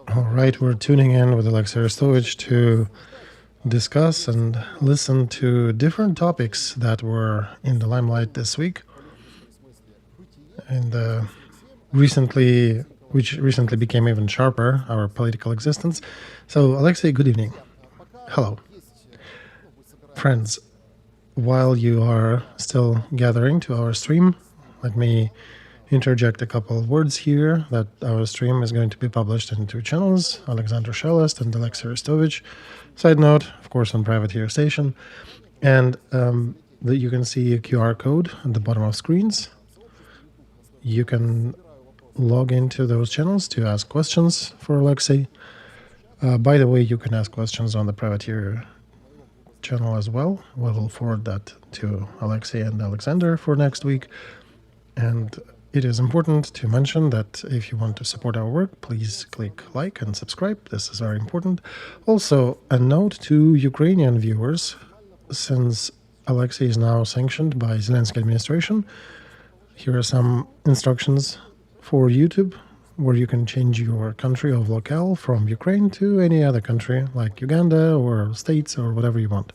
All right, we're tuning in with Alexey Arestovich to discuss and listen to different topics that were in the limelight this week, and which recently became even sharper, our political existence. So, Alexey, good evening. Hello. Friends, while you are still gathering to our stream, let me interject a couple of words here that our stream is going to be published in two channels, Alexander Shelest and Alexey Arestovich. Side note, of course, on private here station. And that you can see a QR code at the bottom of screens. You can log into those channels to ask questions for Alexey. By the way, you can ask questions on the private here channel as well. We will forward that to Alexey and Alexander for next week. And it is important to mention that if you want to support our work, please click like and subscribe. This is very important. Also, a note to Ukrainian viewers, since Alexey is now sanctioned by Zelensky administration, here are some instructions for YouTube where you can change your country of locale from Ukraine to any other country like Uganda or states or whatever you want.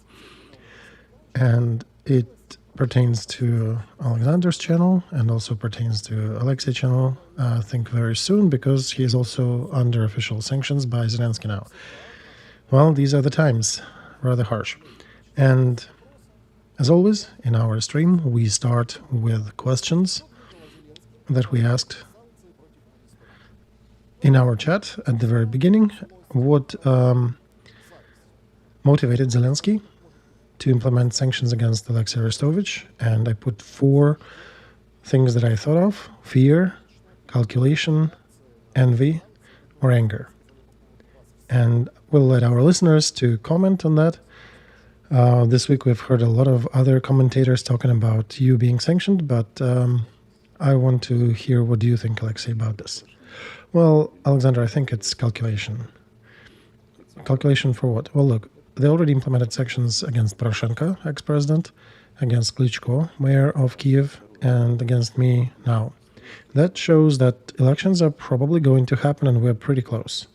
And it pertains to Alexander's channel and also pertains to Alexey's channel, I think very soon, because he is also under official sanctions by Zelensky now. Well, these are the times, rather harsh. And as always, in our stream, we start with questions that we asked in our chat at the very beginning. What motivated Zelensky to implement sanctions against Alexey Arestovich? And I put 4 things that I thought of: fear, calculation, envy, or anger. And we'll let our listeners to comment on that. This week we've heard a lot of other commentators talking about you being sanctioned, but I want to hear what do you think, Alexey, about this. Well, Alexander, I think it's calculation. Calculation for what? Well, look, they already implemented sanctions against Poroshenko, ex-president, against Klitschko, mayor of Kiev, and against me now. That shows that elections are probably going to happen and we're pretty close.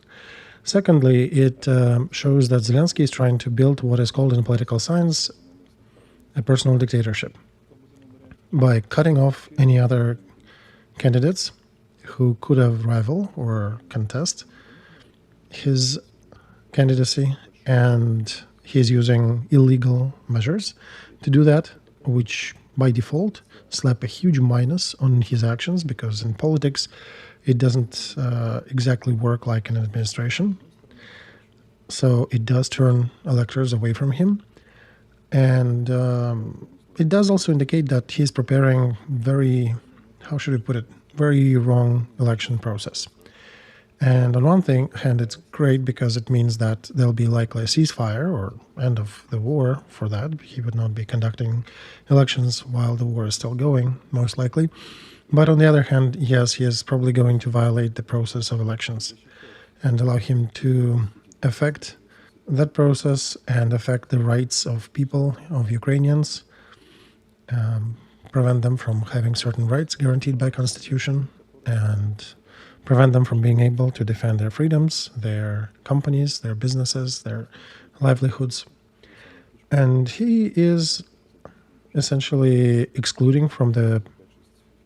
Secondly, it shows that Zelensky is trying to build what is called in political science a personal dictatorship by cutting off any other candidates who could have rival or contest his candidacy, and he's using illegal measures to do that, which by default slap a huge minus on his actions, because in politics it doesn't exactly work like an administration. So it does turn electors away from him. And it does also indicate that he's preparing very, how should I put it, very wrong election process. And on one hand, it's great because it means that there'll be likely a ceasefire or end of the war for that. He would not be conducting elections while the war is still going, most likely. But on the other hand, yes, he is probably going to violate the process of elections and allow him to affect that process and affect the rights of people, of Ukrainians, prevent them from having certain rights guaranteed by Constitution, and prevent them from being able to defend their freedoms, their companies, their businesses, their livelihoods. And he is essentially excluding from the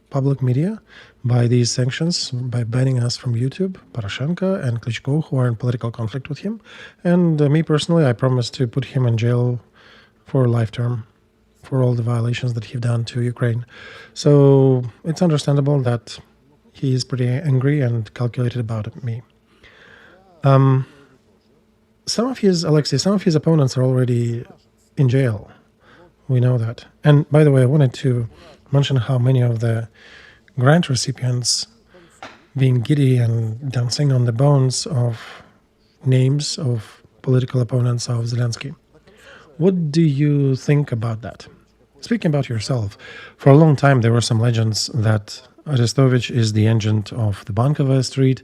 public media by these sanctions, by banning us from YouTube, Poroshenko and Klitschko, who are in political conflict with him. And me personally, I promise to put him in jail for a life term for all the violations that he's done to Ukraine. So it's understandable that he is pretty angry and calculated about me. Some of his opponents are already in jail. We know that. And by the way, I wanted to mention how many of the grant recipients being giddy and dancing on the bones of names of political opponents of Zelensky. What do you think about that? Speaking about yourself, for a long time there were some legends that Arestovich is the agent of the Bankova Street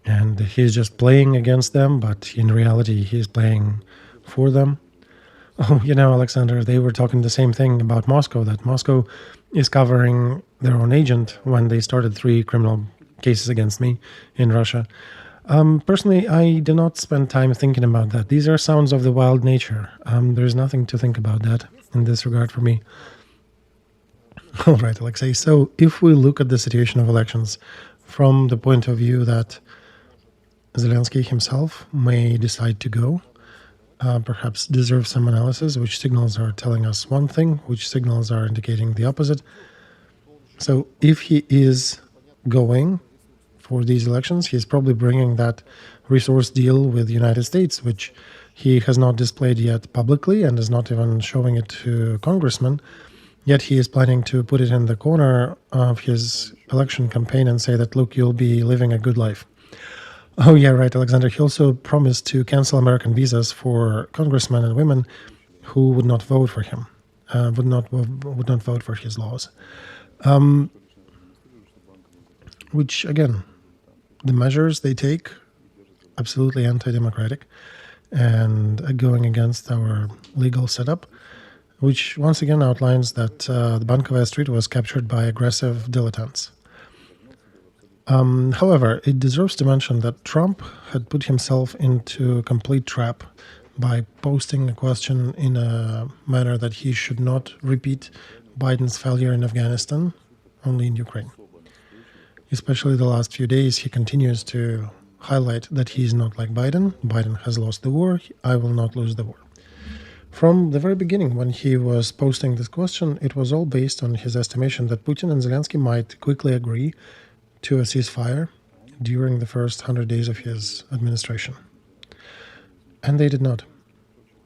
and he's just playing against them, but in reality he's playing for them. Oh, Alexander, they were talking the same thing about Moscow, that Moscow is covering their own agent when they started 3 criminal cases against me in Russia. Personally, I do not spend time thinking about that. These are sounds of the wild nature. There's nothing to think about that in this regard for me. All right, Alexei. So if we look at the situation of elections from the point of view that Zelensky himself may decide to go, perhaps deserve some analysis, which signals are telling us one thing, which signals are indicating the opposite. So if he is going for these elections, he's probably bringing that resource deal with the United States, which he has not displayed yet publicly and is not even showing it to congressmen. Yet he is planning to put it in the corner of his election campaign and say that, look, you'll be living a good life. Oh, yeah, right, Alexander. He also promised to cancel American visas for congressmen and women who would not vote for him, would not vote for his laws. Which, again, the measures they take, absolutely anti-democratic and going against our legal setup, which once again outlines that the Bankovaya Street was captured by aggressive dilettantes. However, it deserves to mention that Trump had put himself into a complete trap by posting a question in a manner that he should not repeat Biden's failure in Afghanistan, only in Ukraine. Especially the last few days, he continues to highlight that he is not like Biden. Biden has lost the war. I will not lose the war. From the very beginning, when he was posting this question, it was all based on his estimation that Putin and Zelensky might quickly agree to a ceasefire during the first 100 days of his administration. And they did not.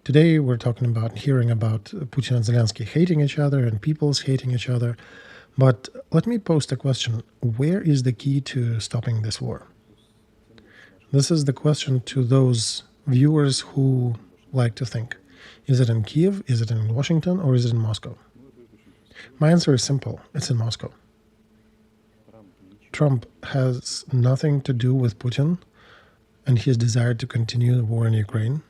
Today, we're talking about, hearing about Putin and Zelensky hating each other and peoples hating each other. But let me post a question. Where is the key to stopping this war? This is the question to those viewers who like to think. Is it in Kiev, is it in Washington, or is it in Moscow? My answer is simple. It's in Moscow. Trump has nothing to do with Putin and his desire to continue the war in Ukraine.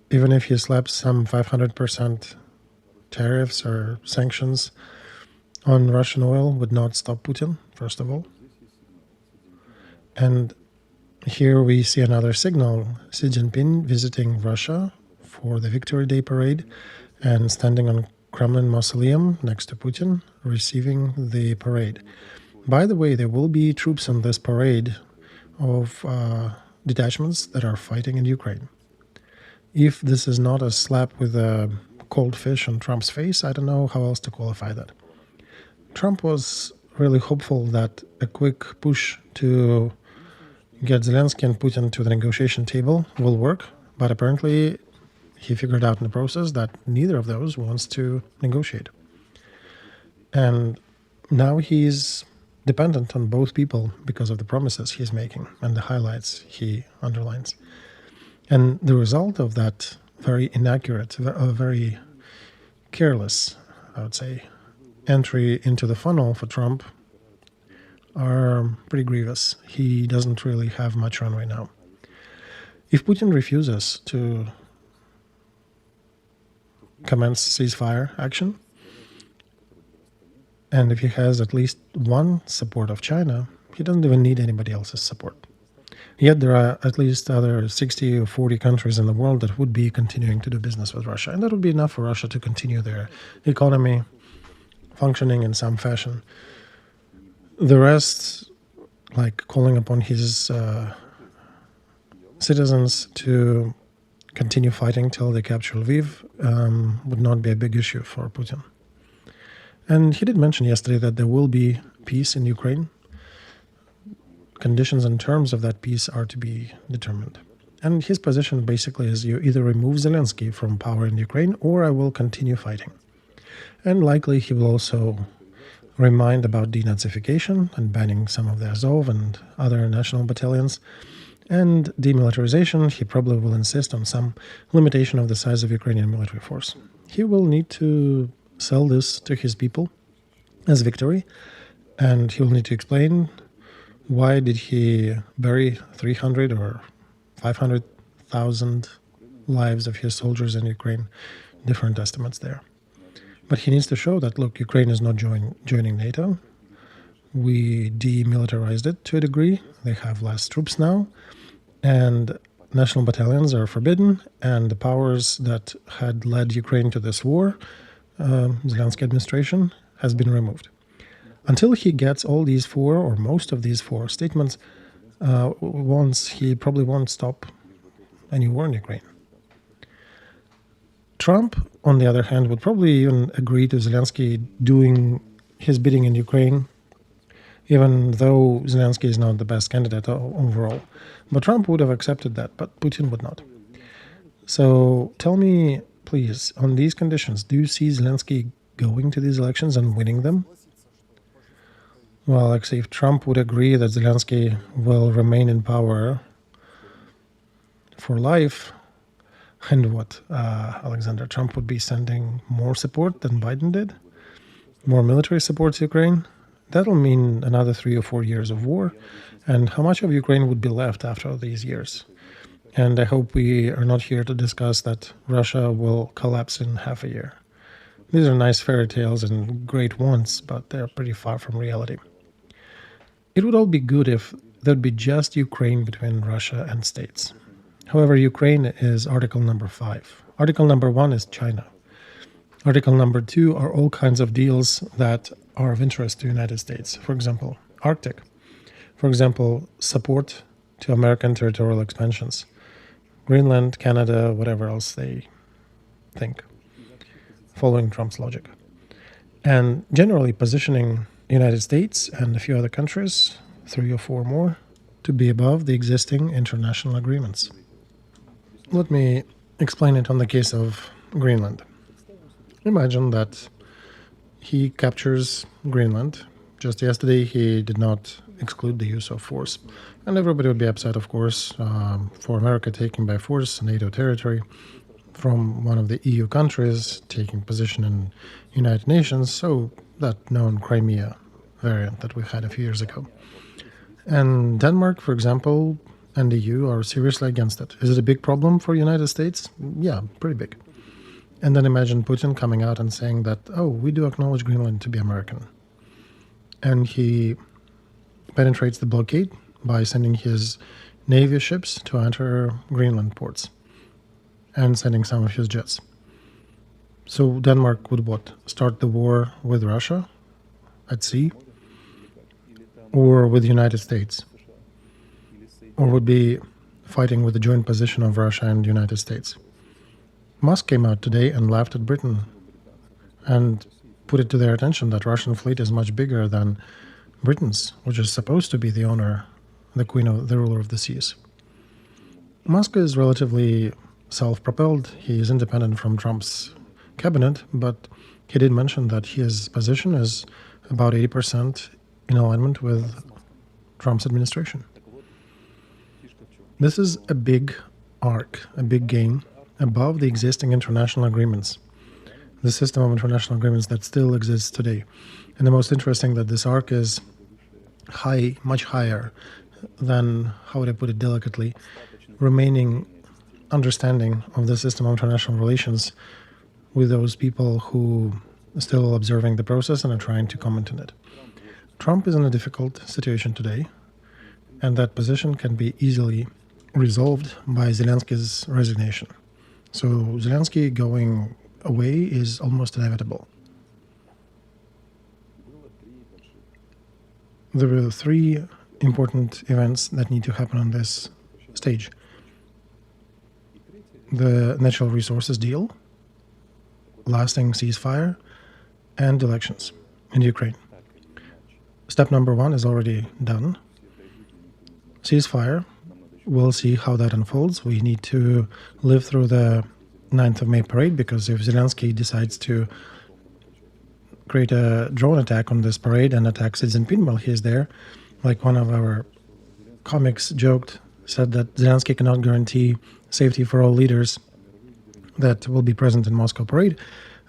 Even if he slaps some 500% tariffs or sanctions on Russian oil would not stop Putin, first of all. And here we see another signal. Xi Jinping visiting Russia for the Victory Day parade and standing on Kremlin mausoleum next to Putin, receiving the parade. By the way, there will be troops on this parade of detachments that are fighting in Ukraine. If this is not a slap with a cold fish on Trump's face, I don't know how else to qualify that. Trump was really hopeful that a quick push to get Zelensky and Putin to the negotiation table will work, but apparently he figured out in the process that neither of those wants to negotiate. And now he's dependent on both people because of the promises he's making and the highlights he underlines. And the result of that very inaccurate, very careless, I would say, entry into the funnel for Trump are pretty grievous. He doesn't really have much runway now. If Putin refuses to commence ceasefire action, and if he has at least one support of China, he doesn't even need anybody else's support. Yet there are at least other 60 or 40 countries in the world that would be continuing to do business with Russia, and that would be enough for Russia to continue their economy functioning in some fashion. The rest, like calling upon his citizens to continue fighting till they capture Lviv, would not be a big issue for Putin. And he did mention yesterday that there will be peace in Ukraine. Conditions and terms of that peace are to be determined. And his position basically is you either remove Zelensky from power in Ukraine or I will continue fighting. And likely he will also remind about denazification and banning some of the Azov and other national battalions. And demilitarization, he probably will insist on some limitation of the size of Ukrainian military force. He will need to sell this to his people as victory, and he will need to explain why did he bury 300 or 500,000 lives of his soldiers in Ukraine, different estimates there. But he needs to show that, look, Ukraine is not joining NATO. We demilitarized it to a degree. They have less troops now, and national battalions are forbidden, and the powers that had led Ukraine to this war, Zelensky administration, has been removed. Until he gets all these four, or most of these four statements, he probably won't stop any war in Ukraine. Trump, on the other hand, would probably even agree to Zelensky doing his bidding in Ukraine, even though Zelensky is not the best candidate overall. But Trump would have accepted that, but Putin would not. So tell me, please, on these conditions, do you see Zelensky going to these elections and winning them? Well, Alexei, if Trump would agree that Zelensky will remain in power for life, and what, Alexander, Trump would be sending more support than Biden did? More military support to Ukraine? That'll mean another 3 or 4 years of war. And how much of Ukraine would be left after these years? And I hope we are not here to discuss that Russia will collapse in half a year. These are nice fairy tales and great wants, but they're pretty far from reality. It would all be good if there'd be just Ukraine between Russia and states. However, Ukraine is article number 5. Article number 1 is China. Article number 2 are all kinds of deals that are of interest to the United States. For example, Arctic. For example, support to American territorial expansions. Greenland, Canada, whatever else they think, following Trump's logic. And generally positioning the United States and a few other countries, 3 or 4 more, to be above the existing international agreements. Let me explain it on the case of Greenland. Imagine that he captures Greenland. Just yesterday, he did not exclude the use of force. And everybody would be upset, of course, for America taking by force NATO territory from one of the EU countries, taking position in United Nations, so that known Crimea variant that we had a few years ago. And Denmark, for example, and the EU are seriously against it. Is it a big problem for the United States? Yeah, pretty big. And then imagine Putin coming out and saying that, oh, we do acknowledge Greenland to be American. And he penetrates the blockade by sending his Navy ships to enter Greenland ports and sending some of his jets. So Denmark would what? Start the war with Russia at sea? Or with the United States? Or would be fighting with the joint position of Russia and the United States? Musk came out today and laughed at Britain and put it to their attention that Russian fleet is much bigger than Britain's, which is supposed to be the owner, the ruler of the seas. Musk is relatively self-propelled. He is independent from Trump's cabinet, but he did mention that his position is about 80% in alignment with Trump's administration. This is a big arc, a big game above the existing international agreements, the system of international agreements that still exists today. And the most interesting that this arc is high, much higher than, how would I put it delicately, remaining understanding of the system of international relations with those people who are still observing the process and are trying to comment on it. Trump is in a difficult situation today, and that position can be easily resolved by Zelensky's resignation. So Zelensky going away is almost inevitable. There are 3 important events that need to happen on this stage. The natural resources deal, lasting ceasefire, and elections in Ukraine. Step number 1 is already done. Ceasefire. We'll see how that unfolds. We need to live through the 9th of May parade, because if Zelensky decides to create a drone attack on this parade and attack Xi Jinping while he is there, like one of our comics joked, said that Zelensky cannot guarantee safety for all leaders that will be present in Moscow parade,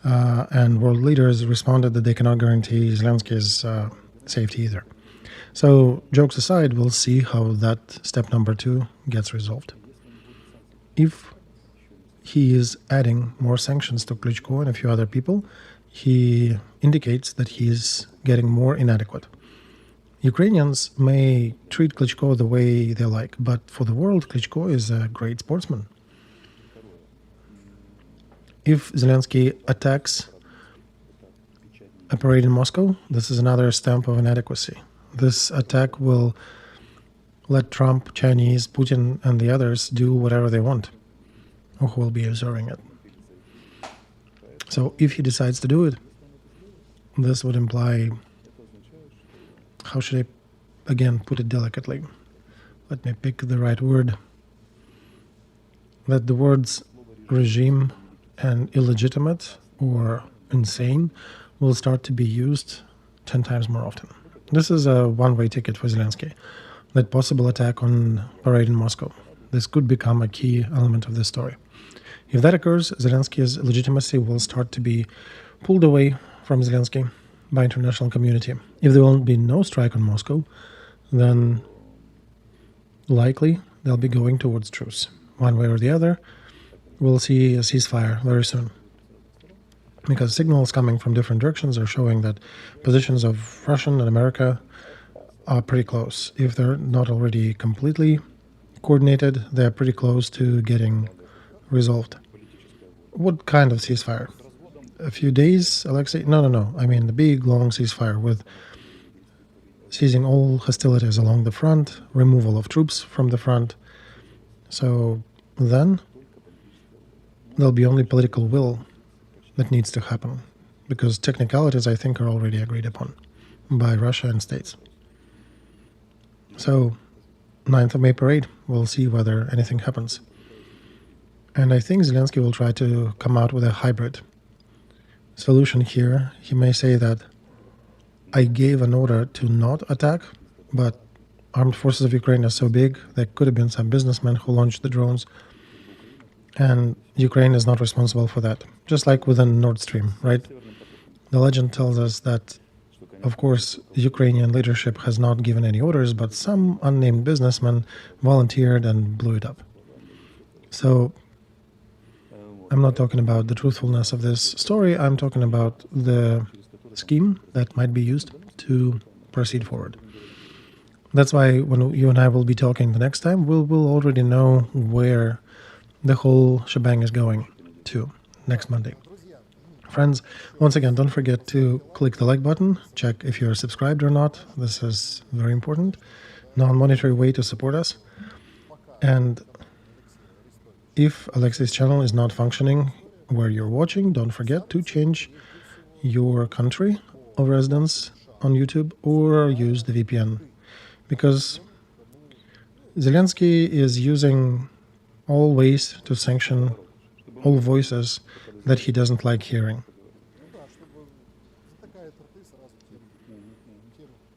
and world leaders responded that they cannot guarantee Zelensky's safety either. So, jokes aside, we'll see how that step number 2 gets resolved. If he is adding more sanctions to Klitschko and a few other people, he indicates that he is getting more inadequate. Ukrainians may treat Klitschko the way they like, but for the world, Klitschko is a great sportsman. If Zelensky attacks a parade in Moscow, this is another stamp of inadequacy. This attack will let Trump, Chinese, Putin, and the others do whatever they want, or who will be observing it. So if he decides to do it, this would imply, how should I, again, put it delicately? Let me pick the right word. That the words regime and illegitimate or insane will start to be used 10 times more often. This is a one-way ticket for Zelensky. That possible attack on parade in Moscow. This could become a key element of this story. If that occurs, Zelensky's legitimacy will start to be pulled away from Zelensky by international community. If there will be no strike on Moscow, then likely they'll be going towards truce. One way or the other, we'll see a ceasefire very soon. Because signals coming from different directions are showing that positions of Russian and America are pretty close. If they're not already completely coordinated, they're pretty close to getting resolved. What kind of ceasefire? A few days, Alexei? No. I mean the big, long ceasefire with ceasing all hostilities along the front, removal of troops from the front. So then there'll be only political will that needs to happen, because technicalities, I think, are already agreed upon by Russia and states. So 9th of May parade, we'll see whether anything happens. And I think Zelensky will try to come out with a hybrid solution here. He may say that I gave an order to not attack, but armed forces of Ukraine are so big, there could have been some businessmen who launched the drones, and Ukraine is not responsible for that. Just like with the Nord Stream, right? The legend tells us that, of course, Ukrainian leadership has not given any orders, but some unnamed businessman volunteered and blew it up. So I'm not talking about the truthfulness of this story. I'm talking about the scheme that might be used to proceed forward. That's why when you and I will be talking the next time, we'll already know where the whole shebang is going to next Monday. Friends, once again, don't forget to click the like button, check if you're subscribed or not. This is very important, non-monetary way to support us. And if Alexei's channel is not functioning where you're watching, don't forget to change your country of residence on YouTube or use the VPN. Because Zelensky is using all ways to sanction all voices that he doesn't like hearing.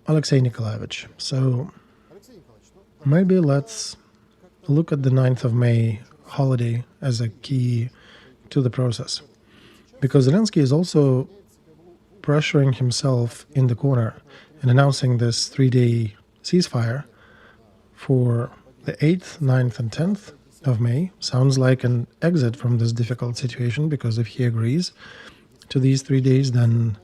Alexey Nikolaevich, so maybe let's look at the 9th of May holiday as a key to the process. Because Zelensky is also pressuring himself in the corner and announcing this 3-day ceasefire for the 8th, 9th, and 10th of May. Sounds like an exit from this difficult situation, because if he agrees to these 3 days, then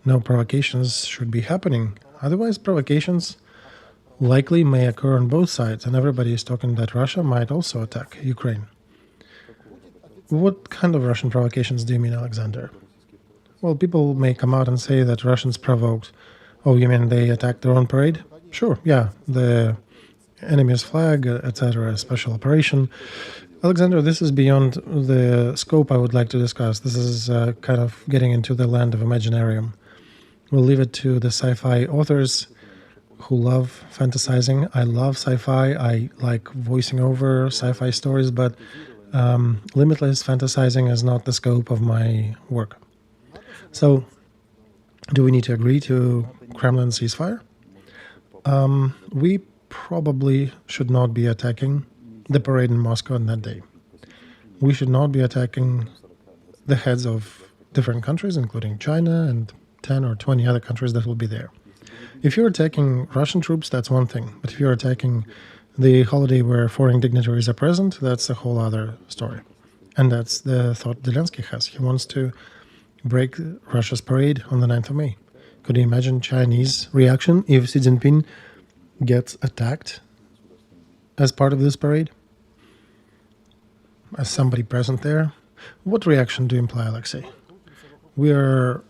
no provocations should be happening. Otherwise, provocations likely may occur on both sides, and everybody is talking that Russia might also attack Ukraine. What kind of Russian provocations do you mean, Alexander? Well, people may come out and say that Russians provoked. Oh, you mean they attacked their own parade? Sure, yeah, the enemy's flag, etc., special operation. Alexander, this is beyond the scope I would like to discuss. This is kind of getting into the land of Imaginarium. We'll leave it to the sci-fi authors who love fantasizing. I love sci-fi. I like voicing over sci-fi stories, but limitless fantasizing is not the scope of my work. So, do we need to agree to Kremlin ceasefire? We probably should not be attacking the parade in Moscow on that day. We should not be attacking the heads of different countries, including China and 10 or 20 other countries that will be there. If you're attacking Russian troops, that's one thing. But if you're attacking the holiday where foreign dignitaries are present, that's a whole other story. And that's the thought Zelensky has. He wants to break Russia's parade on the 9th of May. Could you imagine Chinese reaction if Xi Jinping gets attacked as part of this parade? As somebody present there? What reaction do you imply, Alexei? We are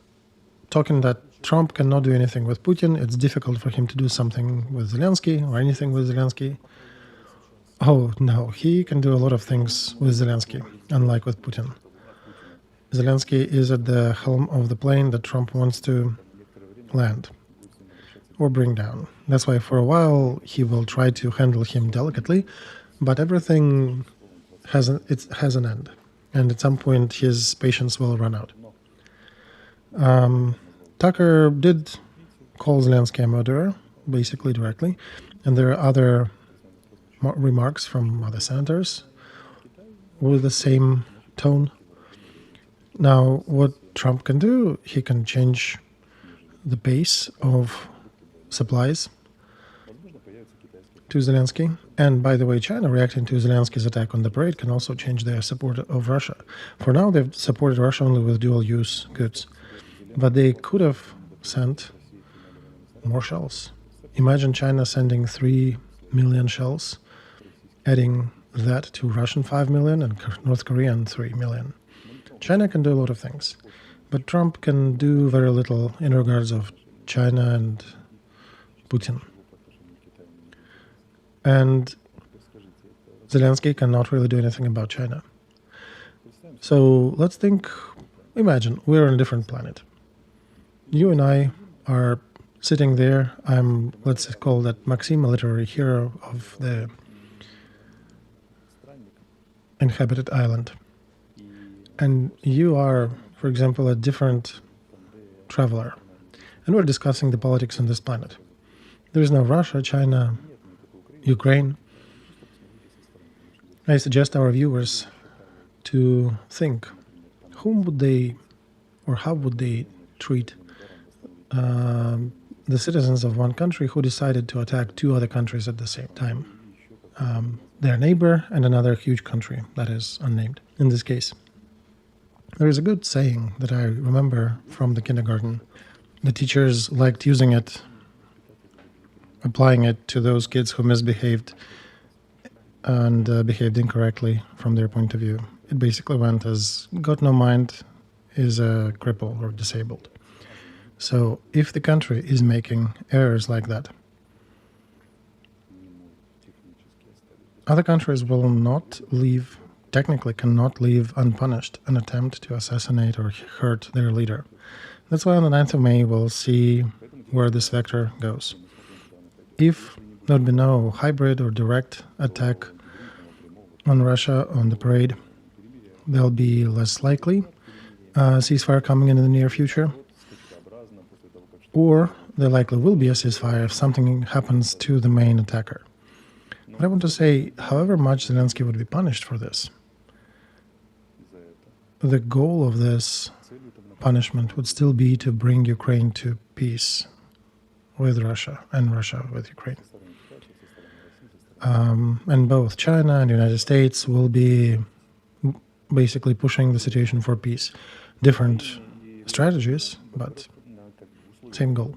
talking that Trump cannot do anything with Putin. It's difficult for him to do something with Zelensky or anything with Zelensky. Oh, no, he can do a lot of things with Zelensky, unlike with Putin. Zelensky is at the helm of the plane that Trump wants to land or bring down. That's why for a while he will try to handle him delicately, but everything has an end. And at some point his patience will run out. Tucker did call Zelensky a murderer, basically directly, and there are other remarks from other senators with the same tone. Now, what Trump can do, he can change the pace of supplies to Zelensky. And by the way, China reacting to Zelensky's attack on the parade can also change their support of Russia. For now, they've supported Russia only with dual-use goods. But they could have sent more shells. Imagine China sending 3 million shells, adding that to Russian 5 million and North Korean 3 million. China can do a lot of things, but Trump can do very little in regards of China and Putin. And Zelensky cannot really do anything about China. So let's imagine we're on a different planet. You and I are sitting there. I'm, let's call that Maxim, a literary hero of the inhabited island. And you are, for example, a different traveler. And we're discussing the politics on this planet. There is no Russia, China, Ukraine. I suggest our viewers to think, whom would they, or how would they treat the citizens of one country who decided to attack two other countries at the same time? Their neighbor and another huge country that is unnamed in this case. There is a good saying that I remember from the kindergarten. The teachers liked using it, applying it to those kids who misbehaved and behaved incorrectly from their point of view. It basically went as, got no mind, is a cripple or disabled. So if the country is making errors like that, other countries will not leave, technically cannot leave unpunished an attempt to assassinate or hurt their leader. That's why on the 9th of May we'll see where this vector goes. If there would be no hybrid or direct attack on Russia on the parade, there'll be less likely ceasefire coming in the near future. Or there likely will be a ceasefire if something happens to the main attacker. But I want to say, however much Zelensky would be punished for this, the goal of this punishment would still be to bring Ukraine to peace with Russia and Russia with Ukraine. And both China and the United States will be basically pushing the situation for peace. Different strategies, but same goal.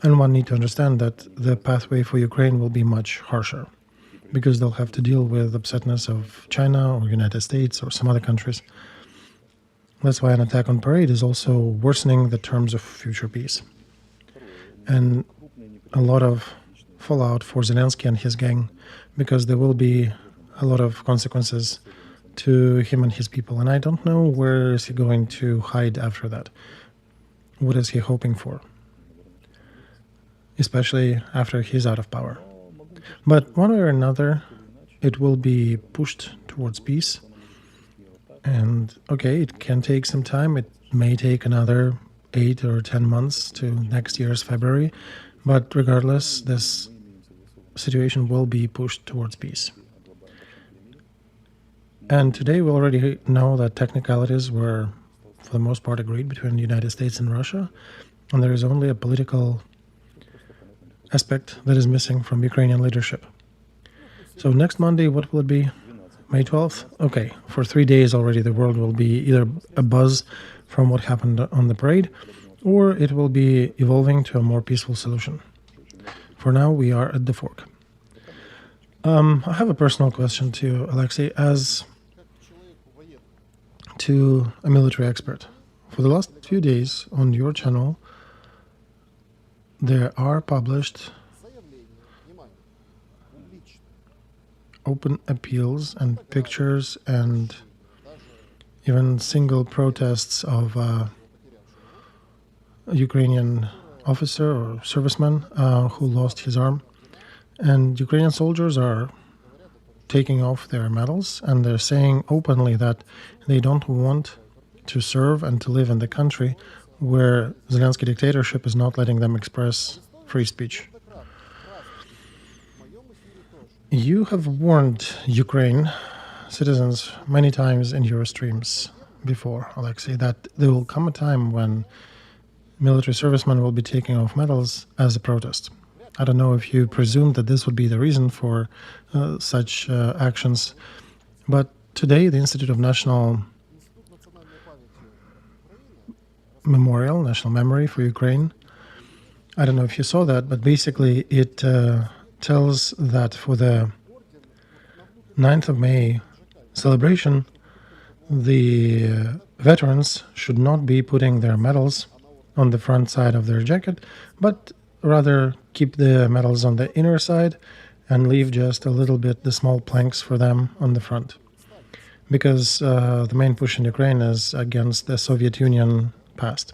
And one need to understand that the pathway for Ukraine will be much harsher because they'll have to deal with upsetness of China or United States or some other countries. That's why an attack on parade is also worsening the terms of future peace. And a lot of fallout for Zelensky and his gang, because there will be a lot of consequences to him and his people. And I don't know where is he going to hide after that. What is he hoping for? Especially after he's out of power. But one way or another, it will be pushed towards peace. And okay, it can take some time. It may take another 8 or 10 months to next year's February. But regardless, this situation will be pushed towards peace. And today we already know that technicalities were, for the most part, agreed between the United States and Russia. And there is only a political aspect that is missing from Ukrainian leadership. So next Monday, what will it be? May 12th? Okay, for 3 days already the world will be either abuzz from what happened on the parade, or it will be evolving to a more peaceful solution. For now, we are at the fork. I have a personal question to you, Alexey, as to a military expert. For the last few days on your channel, there are published open appeals and pictures and even single protests of a Ukrainian officer or serviceman who lost his arm. And Ukrainian soldiers are taking off their medals, and they're saying openly that they don't want to serve and to live in the country where Zelensky dictatorship is not letting them express free speech. You have warned Ukraine citizens many times in your streams before, Alexey, that there will come a time when military servicemen will be taking off medals as a protest. I don't know if you presumed that this would be the reason for such actions, but today the Institute of National Memorial, National Memory for Ukraine, I don't know if you saw that, but basically it tells that for the 9th of May celebration, the veterans should not be putting their medals on the front side of their jacket, but rather keep the medals on the inner side and leave just a little bit the small planks for them on the front. Because the main push in Ukraine is against the Soviet Union past.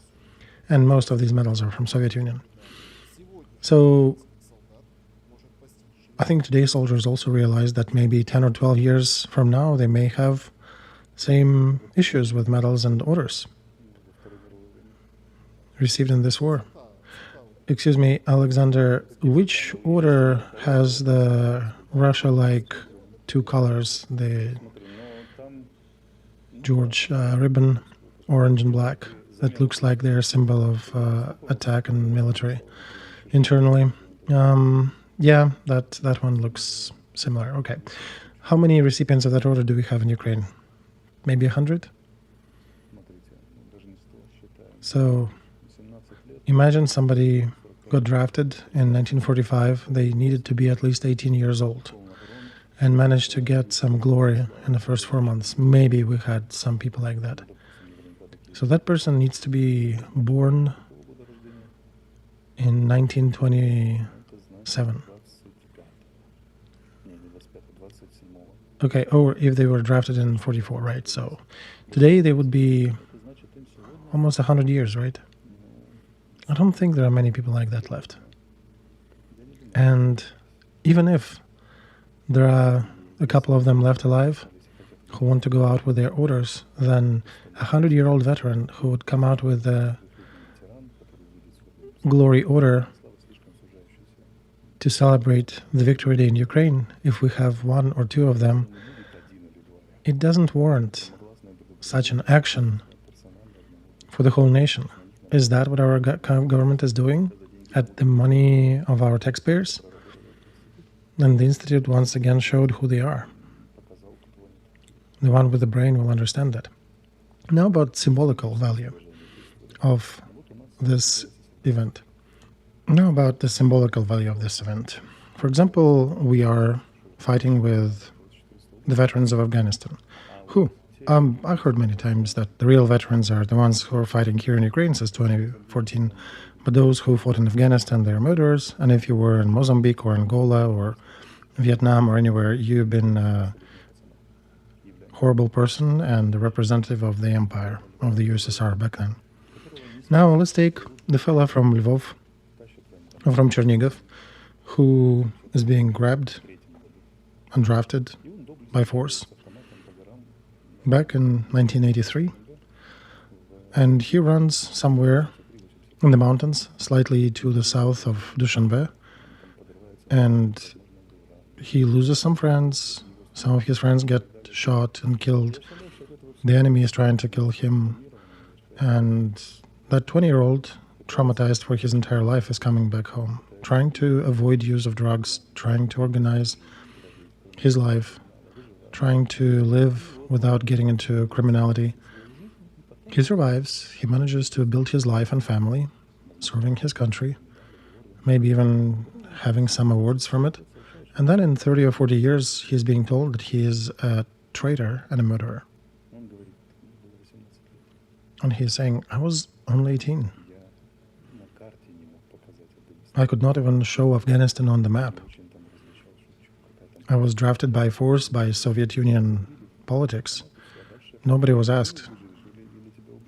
And most of these medals are from Soviet Union. So I think today's soldiers also realize that maybe 10 or 12 years from now they may have same issues with medals and orders received in this war. Excuse me, Alexander, which order has the Russia-like two colors, the George ribbon, orange and black, that looks like they're a symbol of attack and military internally? Yeah, that one looks similar. Okay. How many recipients of that order do we have in Ukraine? Maybe 100? So imagine somebody got drafted in 1945. They needed to be at least 18 years old and managed to get some glory in the first 4 months. Maybe we had some people like that. So that person needs to be born in 1927. Okay, or if they were drafted in 44, right? So today they would be almost 100 years, right? I don't think there are many people like that left. And even if there are a couple of them left alive who want to go out with their orders, then a 100-year-old veteran who would come out with a glory order to celebrate the Victory Day in Ukraine, if we have one or two of them, it doesn't warrant such an action for the whole nation. Is that what our government is doing at the money of our taxpayers? And the Institute once again showed who they are. The one with the brain will understand that. Now about symbolical value of this event. Now about the symbolical value of this event. For example, we are fighting with the veterans of Afghanistan, who I heard many times that the real veterans are the ones who are fighting here in Ukraine since 2014, but those who fought in Afghanistan, they're murderers. And if you were in Mozambique or Angola or Vietnam or anywhere, you've been a horrible person and a representative of the empire, of the USSR back then. Now let's take the fella from Lvov, from Chernihiv, who is being grabbed and drafted by force back in 1983, and he runs somewhere in the mountains, slightly to the south of Dushanbe, and he loses some friends. Some of his friends get shot and killed. The enemy is trying to kill him, and that 20-year-old, traumatized for his entire life, is coming back home, trying to avoid use of drugs, trying to organize his life, trying to live without getting into criminality. He survives, he manages to build his life and family, serving his country, maybe even having some awards from it. And then in 30 or 40 years, he's being told that he is a traitor and a murderer. And he's saying, I was only 18. I could not even show Afghanistan on the map. I was drafted by force by Soviet Union politics. Nobody was asked.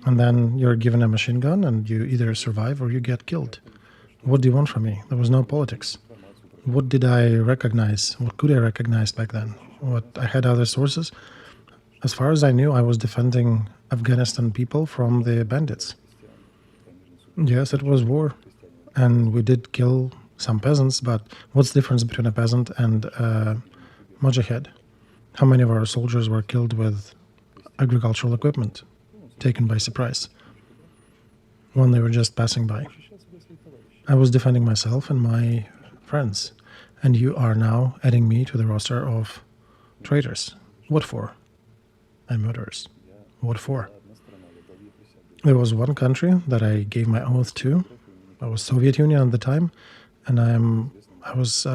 And then you're given a machine gun and you either survive or you get killed. What do you want from me? There was no politics. What did I recognize? What could I recognize back then? What I had other sources? As far as I knew, I was defending Afghanistan people from the bandits. Yes, it was war. And we did kill some peasants, but what's the difference between a peasant and a mujahid? How many of our soldiers were killed with agricultural equipment, taken by surprise, when they were just passing by? I was defending myself and my friends, and you are now adding me to the roster of traitors. What for? And murderers. What for? There was one country that I gave my oath to. It was Soviet Union at the time, and I was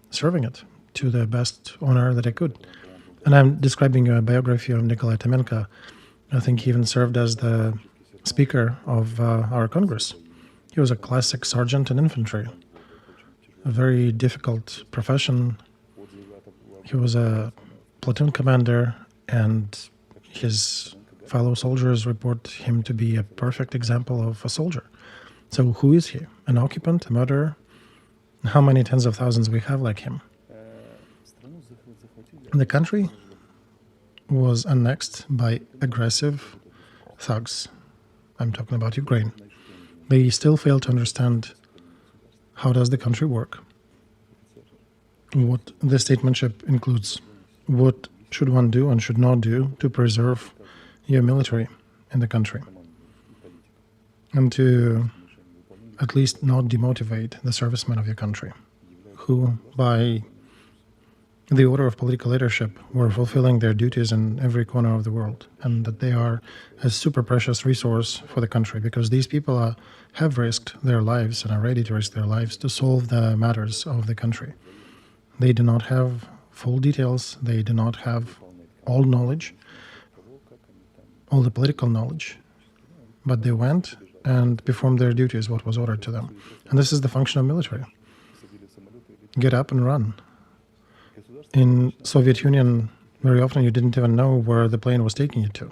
serving it to the best honor that I could. And I'm describing a biography of Nikolai Temenko. I think he even served as the speaker of our Congress. He was a classic sergeant in infantry, a very difficult profession. He was a platoon commander, and his fellow soldiers report him to be a perfect example of a soldier. So who is he? An occupant, a murderer? How many tens of thousands we have like him? The country was annexed by aggressive thugs. I'm talking about Ukraine. They still fail to understand how does the country work, what the statesmanship includes, what should one do and should not do to preserve your military in the country, and to at least not demotivate the servicemen of your country, who, by the order of political leadership, were fulfilling their duties in every corner of the world, and that they are a super precious resource for the country, because these people have risked their lives and are ready to risk their lives to solve the matters of the country. They do not have full details, they do not have all knowledge, all the political knowledge, but they went and performed their duties, what was ordered to them. And this is the function of military. Get up and run. In Soviet Union, very often you didn't even know where the plane was taking you to.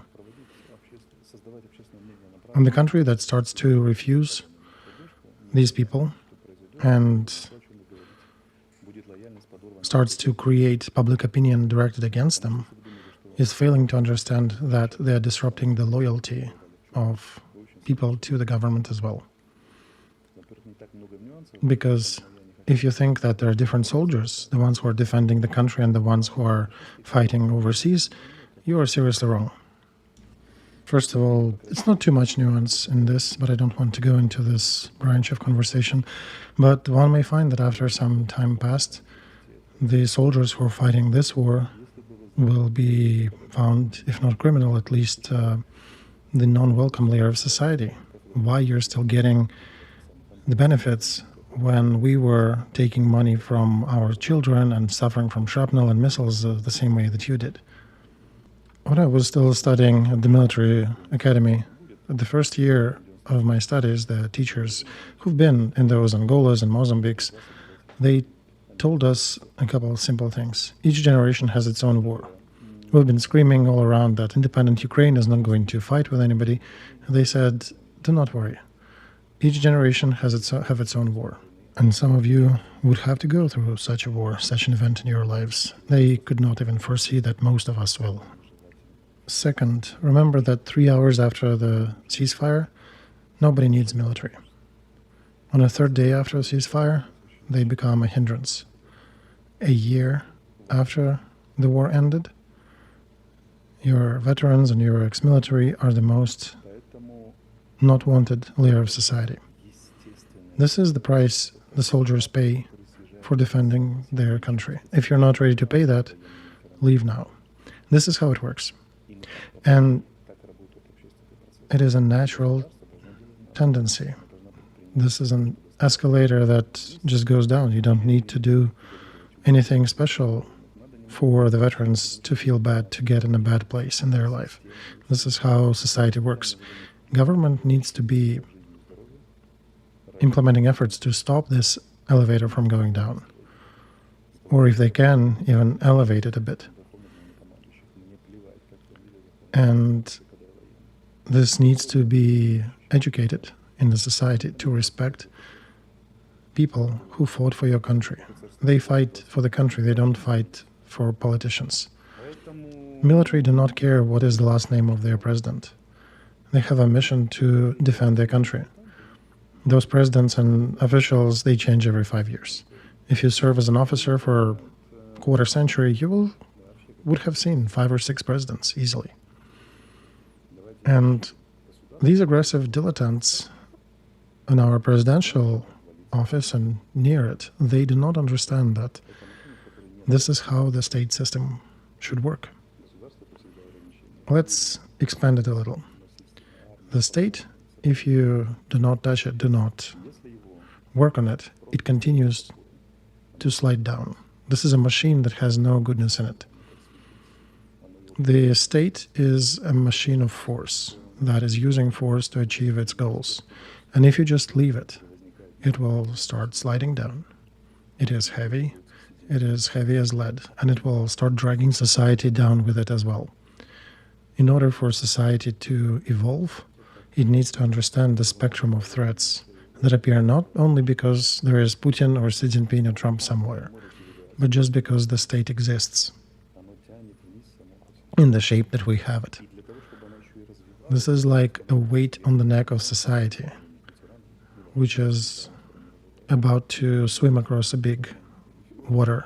And the country that starts to refuse these people and starts to create public opinion directed against them is failing to understand that they're disrupting the loyalty of people to the government as well. Because if you think that there are different soldiers, the ones who are defending the country and the ones who are fighting overseas, you are seriously wrong. First of all, it's not too much nuance in this, but I don't want to go into this branch of conversation. But one may find that after some time passed, the soldiers who are fighting this war will be found, if not criminal, at least the non-welcome layer of society. Why you're still getting the benefits when we were taking money from our children and suffering from shrapnel and missiles the same way that you did. When I was still studying at the military academy, the first year of my studies, the teachers who've been in those Angolas and Mozambiques, they told us a couple of simple things. Each generation has its own war. We've been screaming all around that independent Ukraine is not going to fight with anybody. They said, do not worry. Each generation has its own war. And some of you would have to go through such a war, such an event in your lives. They could not even foresee that most of us will. Second, remember that 3 hours after the ceasefire, nobody needs military. On the third day after a ceasefire, they become a hindrance. A year after the war ended, your veterans and your ex-military are the most not wanted layer of society. This is the price the soldiers pay for defending their country. If you're not ready to pay that, leave now. This is how it works. And It is a natural tendency. This is an escalator that just goes down. You don't need to do anything special for the veterans to feel bad, to get in a bad place in their life. This is how society works. Government needs to be implementing efforts to stop this elevator from going down. Or if they can, even elevate it a bit. And this needs to be educated in the society to respect people who fought for your country. They fight for the country, they don't fight for politicians. Military do not care what is the last name of their president. They have a mission to defend their country. Those presidents and officials, they change every 5 years. If you serve as an officer for a quarter century, you would have seen 5 or 6 presidents easily. And these aggressive dilettantes in our presidential office and near it, they do not understand that this is how the state system should work. Let's expand it a little. The state, if you do not touch it, do not work on it, it continues to slide down. This is a machine that has no goodness in it. The state is a machine of force that is using force to achieve its goals. And if you just leave it, it will start sliding down. It is heavy as lead, and it will start dragging society down with it as well. In order for society to evolve, it needs to understand the spectrum of threats that appear not only because there is Putin or Xi Jinping or Trump somewhere, but just because the state exists in the shape that we have it. This is like a weight on the neck of society, which is about to swim across a big water.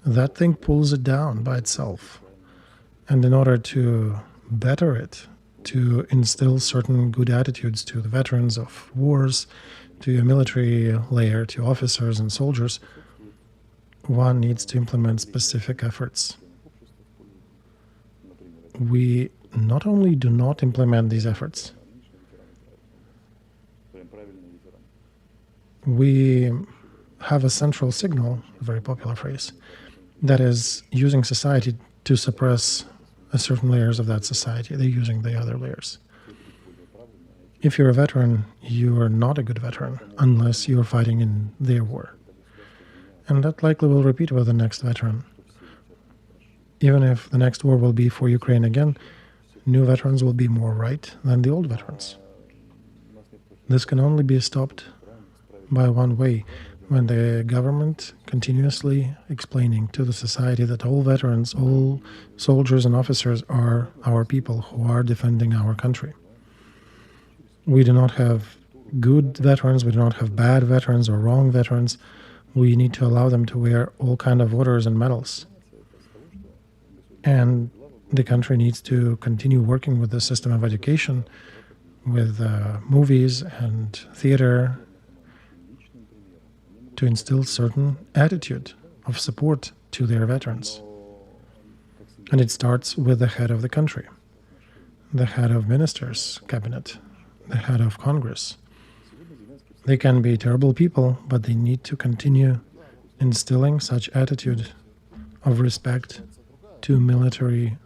That thing pulls it down by itself. And in order to better it, to instill certain good attitudes to the veterans of wars, to your military layer, to officers and soldiers, one needs to implement specific efforts. We not only do not implement these efforts, we have a central signal, a very popular phrase, that is using society to suppress certain layers of that society. They're using the other layers. If you're a veteran, you are not a good veteran unless you're fighting in their war. And that likely will repeat with the next veteran. Even if the next war will be for Ukraine again, new veterans will be more right than the old veterans. This can only be stopped by one way, when the government continuously explaining to the society that all veterans, all soldiers and officers are our people who are defending our country. We do not have good veterans, we do not have bad veterans or wrong veterans. We need to allow them to wear all kinds of orders and medals. And the country needs to continue working with the system of education, with movies and theater, to instill certain attitude of support to their veterans. And it starts with the head of the country, the head of ministers' cabinet, the head of Congress. They can be terrible people, but they need to continue instilling such attitude of respect to military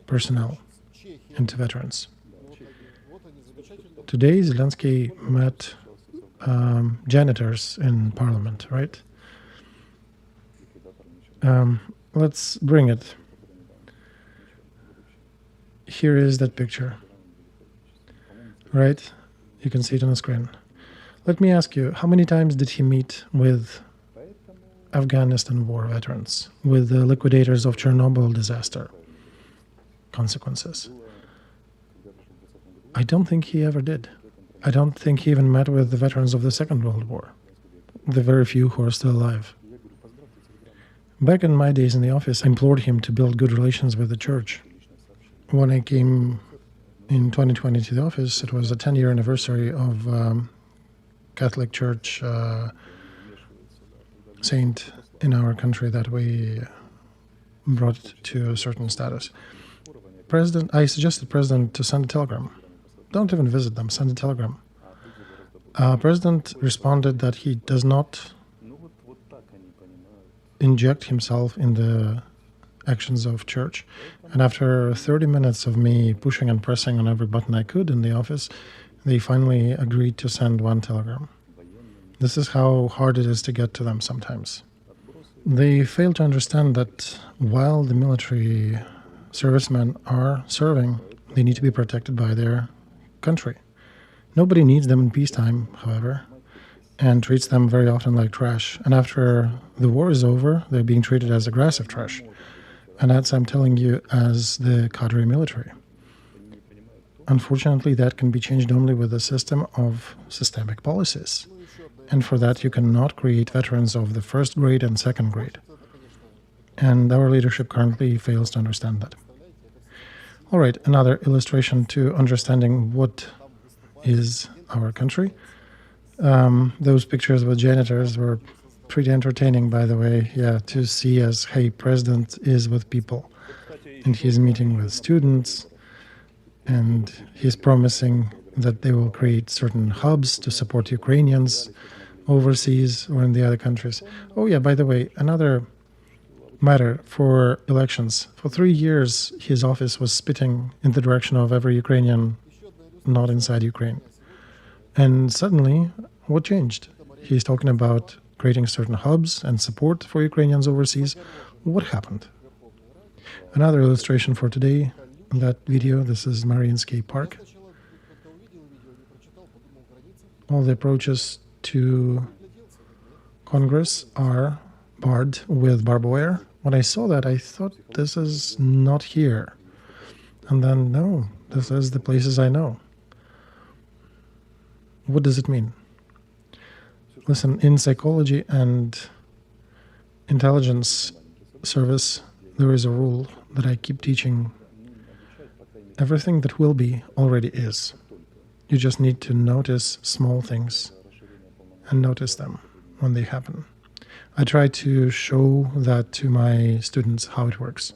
personnel and to veterans. Today, Zelensky met janitors in parliament, right? Let's bring it. Here is that picture, right? You can see it on the screen. Let me ask you, how many times did he meet with Afghanistan war veterans, with the liquidators of Chernobyl disaster consequences? I don't think he ever did. I don't think he even met with the veterans of the Second World War, the very few who are still alive. Back in my days in the office, I implored him to build good relations with the church. When I came in 2020 to the office, it was a 10-year anniversary of Catholic Church saint in our country that we brought to a certain status. I suggested President to send a telegram. Don't even visit them, send a telegram. President responded that he does not inject himself in the actions of church. And after 30 minutes of me pushing and pressing on every button I could in the office, they finally agreed to send one telegram. This is how hard it is to get to them sometimes. They fail to understand that while the military servicemen are serving, they need to be protected by their country. Nobody needs them in peacetime, however, and treats them very often like trash. And after the war is over, they're being treated as aggressive trash. And that's, I'm telling you, as the cadre military. Unfortunately, that can be changed only with a system of systemic policies. And for that, you cannot create veterans of the first grade and second grade. And our leadership currently fails to understand that. All right, another illustration to understanding what is our country. Those pictures with janitors were pretty entertaining, by the way, to see as, hey, president is with people. And he's meeting with students, and he's promising that they will create certain hubs to support Ukrainians overseas or in the other countries. Oh yeah, by the way, another matter for elections. For 3 years, his office was spitting in the direction of every Ukrainian not inside Ukraine. And suddenly, what changed? He's talking about creating certain hubs and support for Ukrainians overseas. What happened? Another illustration for today, that video, this is Mariinsky Park. All the approaches to Congress are barred with barbed wire. When I saw that, I thought, this is not here. And then, no, this is the places I know. What does it mean? Listen, in psychology and intelligence service, there is a rule that I keep teaching. Everything that will be already is. You just need to notice small things and notice them when they happen. I try to show that to my students how it works.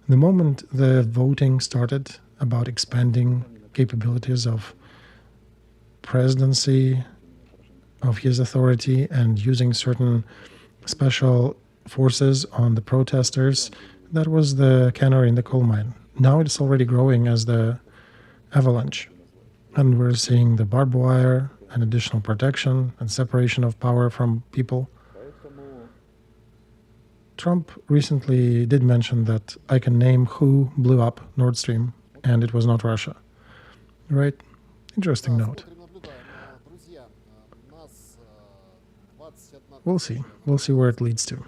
The moment the voting started about expanding capabilities of presidency, of his authority, and using certain special forces on the protesters, that was the canary in the coal mine. Now it's already growing as the avalanche. And we're seeing the barbed wire and additional protection and separation of power from people. Trump recently did mention that I can name who blew up Nord Stream, and it was not Russia. Right? Interesting note. We'll see. We'll see where it leads to.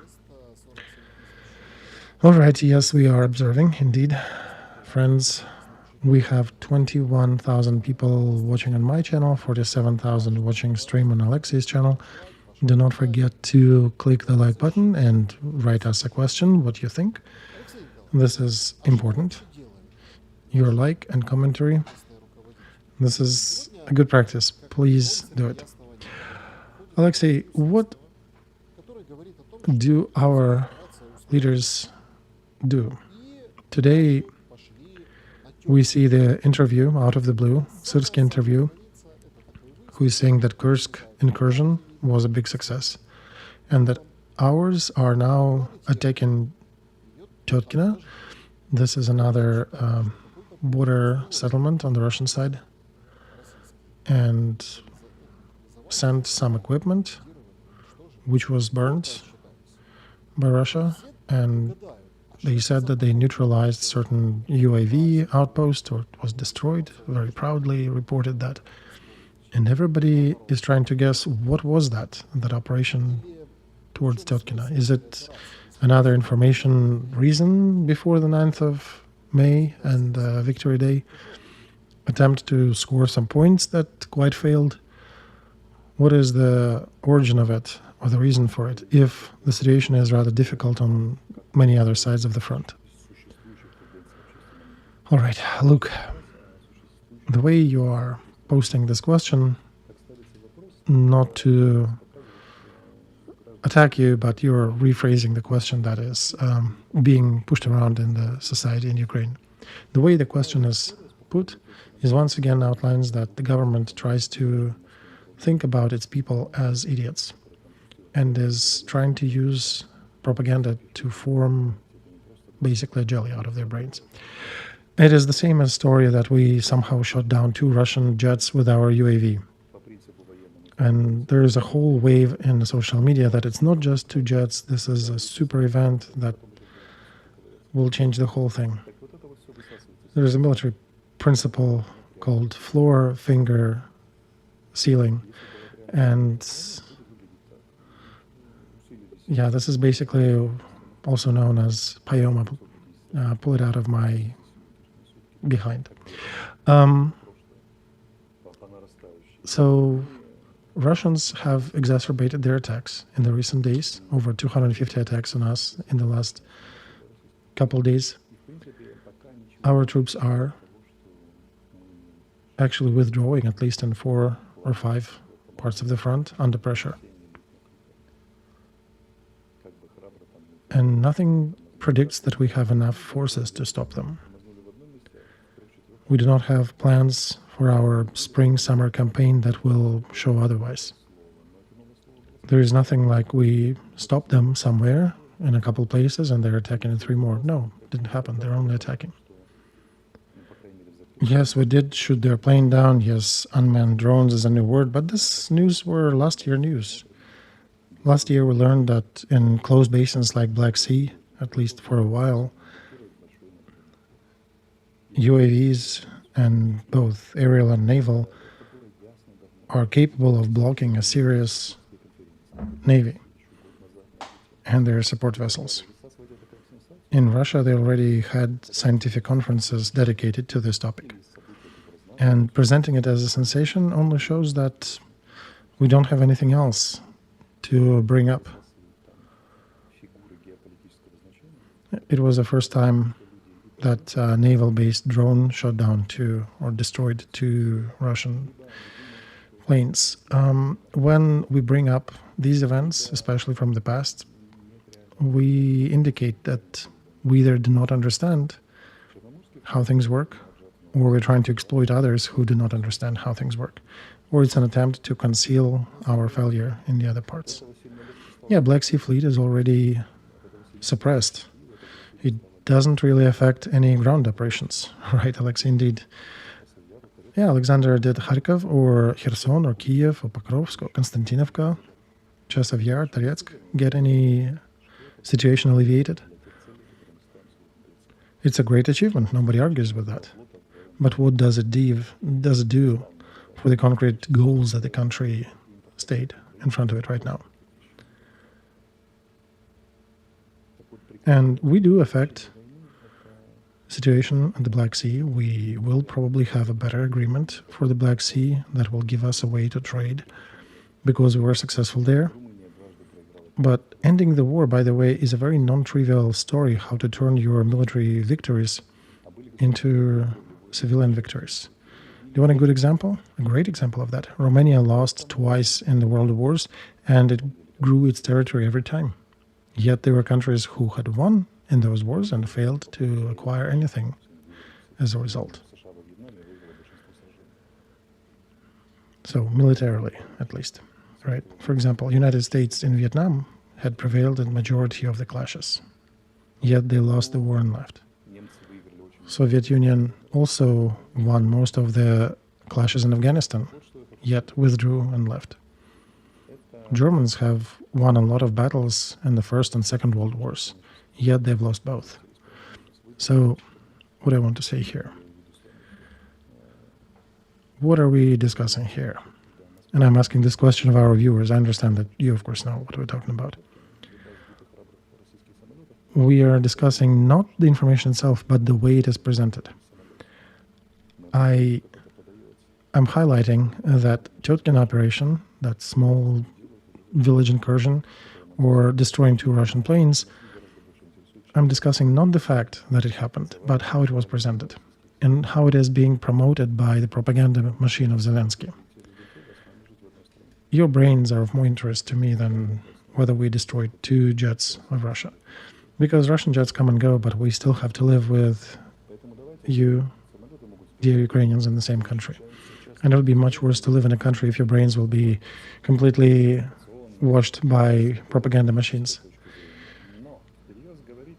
All right, yes, we are observing, indeed. Friends, we have 21,000 people watching on my channel, 47,000 watching stream on Alexey's channel. Do not forget to click the like button and write us a question, what you think. This is important. Your like and commentary. This is a good practice. Please do it. Alexey, what do our leaders do? Today, we see the interview out of the blue, Syrsky interview, who is saying that Kursk incursion was a big success, and that ours are now attacking Tyotkina. This is another border settlement on the Russian side, and sent some equipment which was burned by Russia, and they said that they neutralized certain UAV outpost, or it was destroyed, very proudly reported that. And everybody is trying to guess, what was that operation towards Tyotkina? Is it another information reason before the 9th of May and Victory Day? Attempt to score some points that quite failed? What is the origin of it, or the reason for it, if the situation is rather difficult on many other sides of the front? All right, Luke, the way you are posting this question, not to attack you, but you're rephrasing the question that is being pushed around in the society in Ukraine. The way the question is put is once again outlines that the government tries to think about its people as idiots and is trying to use propaganda to form basically a jelly out of their brains. It is the same as story that we somehow shot down 2 Russian jets with our UAV. And there is a whole wave in the social media that it's not just 2 jets, this is a super event that will change the whole thing. There is a military principle called floor, finger, ceiling. And yeah, this is basically also known as Payoma, pull it out of my behind. So Russians have exacerbated their attacks in the recent days, over 250 attacks on us in the last couple of days. Our troops are actually withdrawing, at least in 4 or 5 parts of the front, under pressure. And nothing predicts that we have enough forces to stop them. We do not have plans for our spring-summer campaign that will show otherwise. There is nothing like we stop them somewhere in a couple places and they're attacking in 3 more. No, it didn't happen. They're only attacking. Yes, we did shoot their plane down. Yes, unmanned drones is a new word, but this news were last year news. Last year we learned that in closed basins like Black Sea, at least for a while, UAVs and both aerial and naval are capable of blocking a serious navy and their support vessels. In Russia, they already had scientific conferences dedicated to this topic. And presenting it as a sensation only shows that we don't have anything else to bring up. It was the first time that a naval-based drone shot down 2 or destroyed 2 Russian planes. When we bring up these events, especially from the past, we indicate that we either do not understand how things work, or we're trying to exploit others who do not understand how things work, or it's an attempt to conceal our failure in the other parts. Yeah, Black Sea Fleet is already suppressed. It doesn't really affect any ground operations, right, Alexey? Indeed. Yeah, Alexander, did Kharkov or Kherson or Kiev or Pokrovsk or Konstantinovka, Chasiv Yar, Toretsk get any situation alleviated? It's a great achievement, nobody argues with that. But what does it do for the concrete goals that the country stayed in front of it right now? And we do affect situation in the Black Sea. We will probably have a better agreement for the Black Sea that will give us a way to trade because we were successful there. But ending the war, by the way, is a very non-trivial story, how to turn your military victories into civilian victories. Do you want a good example? A great example of that. Romania lost twice in the world wars, and it grew its territory every time. Yet there were countries who had won in those wars and failed to acquire anything as a result. So militarily, at least, right? For example, United States in Vietnam had prevailed in majority of the clashes, yet they lost the war and left. Soviet Union also won most of the clashes in Afghanistan, yet withdrew and left. Germans have won a lot of battles in the First and Second World Wars, yet they've lost both. So, what I want to say here. What are we discussing here? And I'm asking this question of our viewers. I understand that you, of course, know what we're talking about. We are discussing not the information itself, but the way it is presented. I'm highlighting that Totkin operation, that small village incursion, or destroying 2 Russian planes, I'm discussing not the fact that it happened, but how it was presented, and how it is being promoted by the propaganda machine of Zelensky. Your brains are of more interest to me than whether we destroyed 2 jets of Russia. Because Russian jets come and go, but we still have to live with you, dear Ukrainians, in the same country. And it would be much worse to live in a country if your brains will be completely washed by propaganda machines.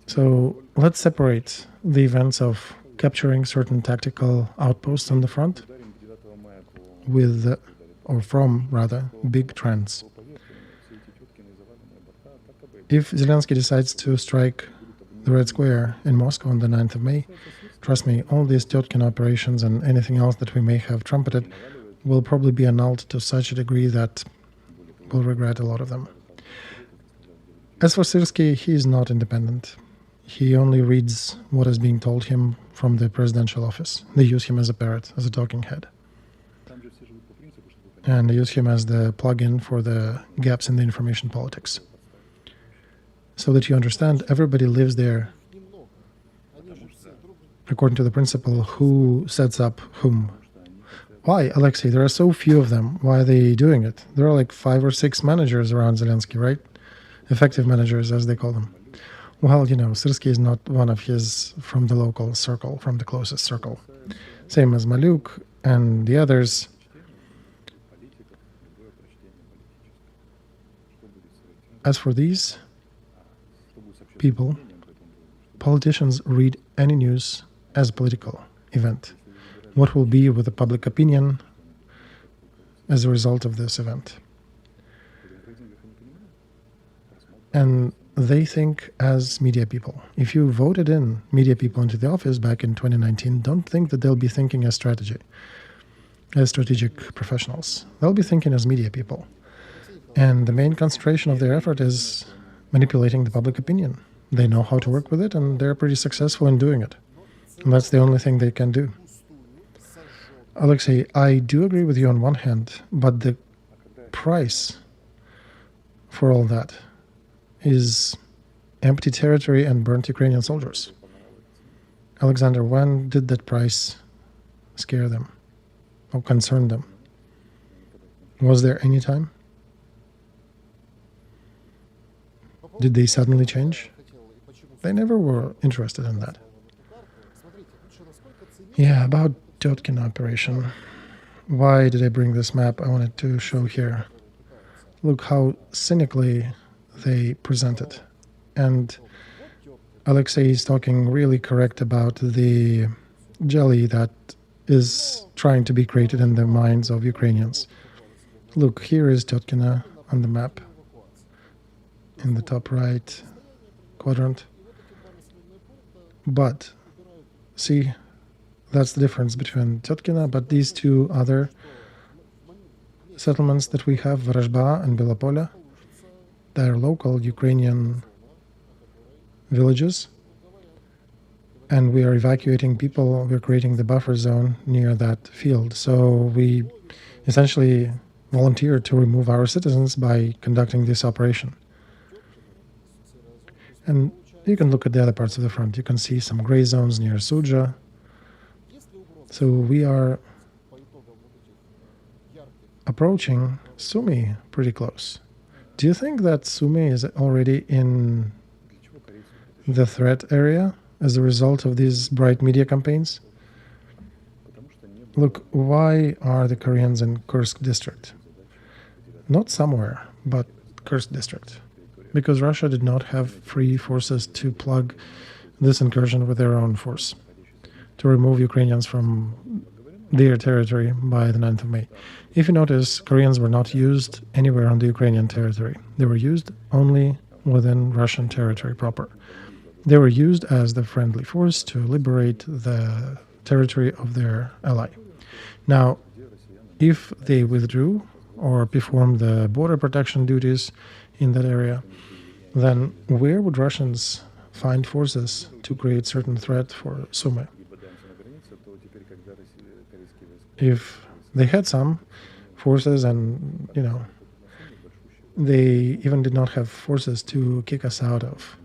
So let's separate the events of capturing certain tactical outposts on the front with, or from rather, big trends. If Zelensky decides to strike the Red Square in Moscow on the 9th of May, trust me, all these Totkin operations and anything else that we may have trumpeted will probably be annulled to such a degree that we'll regret a lot of them. As for Syrsky, he is not independent. He only reads what is being told him from the presidential office. They use him as a parrot, as a talking head. And they use him as the plug-in for the gaps in the information politics. So that you understand, everybody lives there according to the principle who sets up whom. Why, Alexei? There are so few of them. Why are they doing it? There are like 5 or 6 managers around Zelensky, right? Effective managers, as they call them. Well, Syrsky is not one of his from the local circle, from the closest circle. Same as Maluk and the others. As for these people, politicians read any news as a political event. What will be with the public opinion as a result of this event? And they think as media people. If you voted in media people into the office back in 2019, don't think that they'll be thinking as strategic professionals. They'll be thinking as media people. And the main concentration of their effort is manipulating the public opinion. They know how to work with it, and they're pretty successful in doing it. And that's the only thing they can do. Alexei, I do agree with you on one hand, but the price for all that is empty territory and burnt Ukrainian soldiers. Alexander, when did that price scare them or concern them? Was there any time? Did they suddenly change? They never were interested in that. Yeah, about Totkin operation. Why did I bring this map? I wanted to show here. Look how cynically they present it. And Alexei is talking really correct about the jelly that is trying to be created in the minds of Ukrainians. Look, here is Totkina on the map in the top right quadrant. But see, that's the difference between Totkina, but these two other settlements that we have, Varashba and Belopolya, they're local Ukrainian villages, and we are evacuating people. We're creating the buffer zone near that field. So we essentially volunteered to remove our citizens by conducting this operation. And you can look at the other parts of the front. You can see some gray zones near Suja. So we are approaching Sumy pretty close. Do you think that Sumy is already in the threat area as a result of these bright media campaigns? Look, why are the Koreans in Kursk district? Not somewhere, but Kursk district. Because Russia did not have free forces to plug this incursion with their own force, to remove Ukrainians from their territory by the 9th of May. If you notice, Koreans were not used anywhere on the Ukrainian territory. They were used only within Russian territory proper. They were used as the friendly force to liberate the territory of their ally. Now, if they withdrew or performed the border protection duties in that area, then where would Russians find forces to create certain threat for Sumy? If they had some forces and, they even did not have forces to kick us out of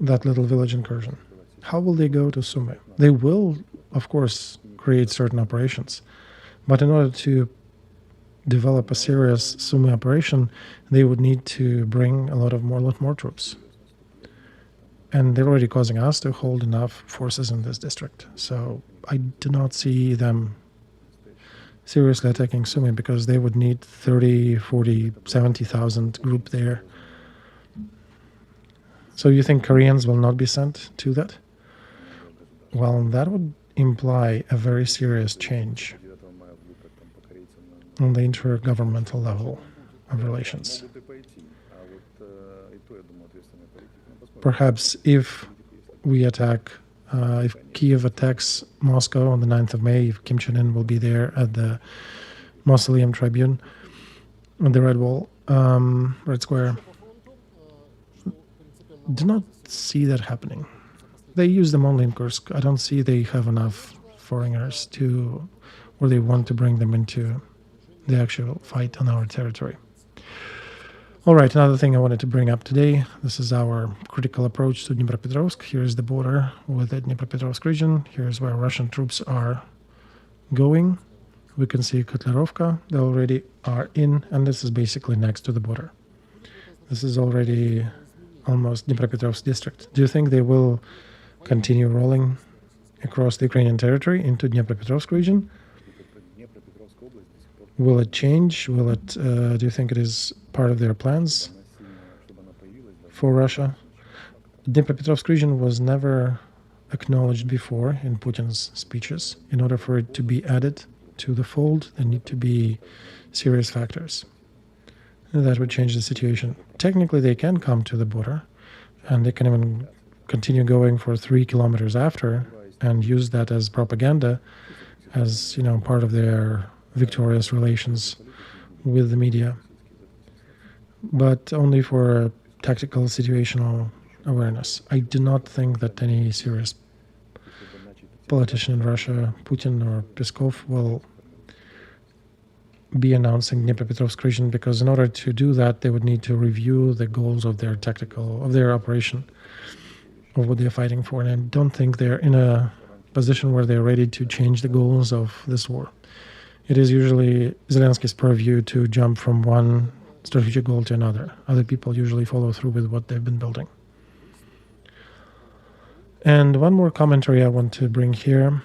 that little village incursion, how will they go to Sumy? They will, of course, create certain operations, but in order to develop a serious Sumy operation, they would need to bring a lot more troops. And they're already causing us to hold enough forces in this district. So I do not see them seriously attacking Sumy because they would need 30, 40, 70,000 group there. So you think Koreans will not be sent to that? Well, that would imply a very serious change on the intergovernmental level of relations. Perhaps if we attack, if Kiev attacks Moscow on the 9th of May, if Kim Jong-un will be there at the Mausoleum Tribune on the Red Wall, Red Square, do not see that happening. They use them only in Kursk. I don't see they have enough foreigners to, or they want to bring them into the actual fight on our territory. All right, another thing I wanted to bring up today, this is our critical approach to Dnipropetrovsk. Here is the border with the Dnipropetrovsk region. Here's where Russian troops are going. We can see Kotlerovka, they already are in, and this is basically next to the border. This is already almost Dnipropetrovsk district. Do you think they will continue rolling across the Ukrainian territory into Dnipropetrovsk region? Will it change? Will it? Do you think it is part of their plans for Russia? Dnipropetrovsk region was never acknowledged before in Putin's speeches. In order for it to be added to the fold, there need to be serious factors. And that would change the situation. Technically, they can come to the border, and they can even continue going for 3 kilometers after and use that as propaganda, as part of their victorious relations with the media, but only for tactical situational awareness. I do not think that any serious politician in Russia, Putin or Peskov, will be announcing Dnipropetrovsk region, because in order to do that, they would need to review the goals of their operation, of what they're fighting for. And I don't think they're in a position where they're ready to change the goals of this war. It is usually Zelensky's purview to jump from one strategic goal to another. Other people usually follow through with what they've been building. And one more commentary I want to bring here.